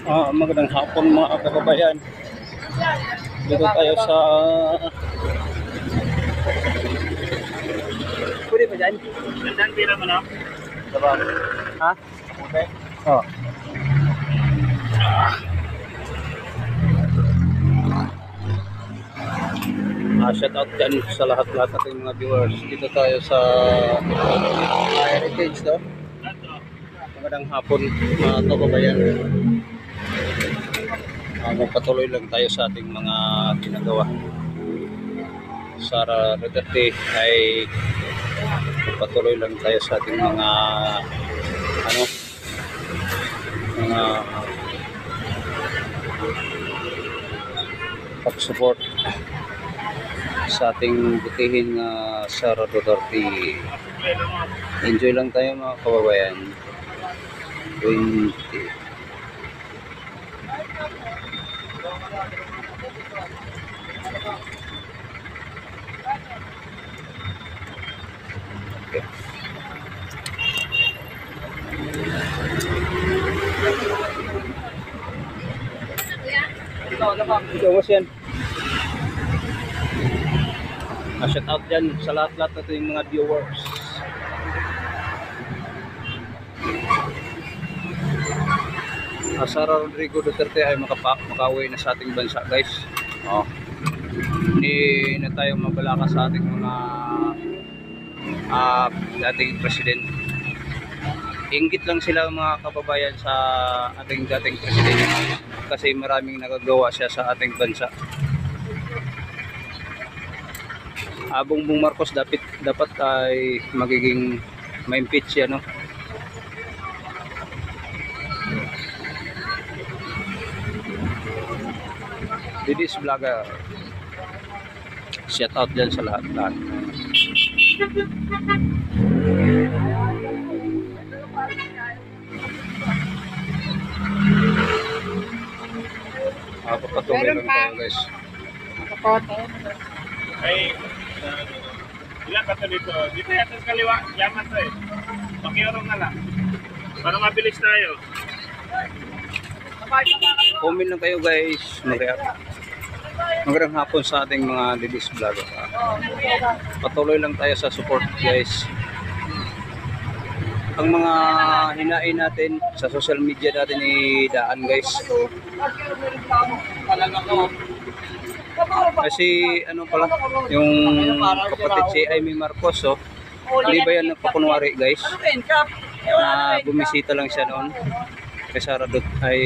Magandang hapon mga kababayan. Dito tayo sa pwede ba dyan? Gandang tira mo, no? Diba? Ha? Okay. Oh. Shout out dyan sa lahat-lahat nating mga viewers. Dito tayo sa Heritage, no? Magandang hapon mga kababayan. Magpatuloy lang tayo sa ating mga ginagawa. Sara Duterte ay magpatuloy lang tayo sa ating mga pag-support sa ating butihin Sara Duterte. Enjoy lang tayo mga kababayan. 20. Okay. Ito mas yan. Shout out dyan sa lahat-lahat natin mga viewers. Sara Rodrigo Duterte ay makauwi na sa ating bansa, guys. Hindi na tayo mabalaka sa ating mga dating president. Inggit lang sila mga kababayan sa ating dating president kasi maraming nagagawa siya sa ating bansa. Bongbong Marcos dapat ay magiging ma-impeach siya, no? Didis Vlogger. Shout out dyan sa lahat-lahat. Papatuloy lang tayo, guys. Ay, ilan ka to dito? Dito yata sa kaliwa. Yaman to eh. Pakiurong na lang. Para mabilis tayo. Comment lang kayo, guys. Mag-react. Magandang hapon sa ating mga Didis Vlogger. Patuloy lang tayo sa support, guys. Ang mga hinain natin sa social media natin idaan, guys. Kasi ano pala, yung kapatid si Amy Marcos, hindi ba yan nagpakunwari, guys? Na bumisita lang siya noon kay Sara Duterte ay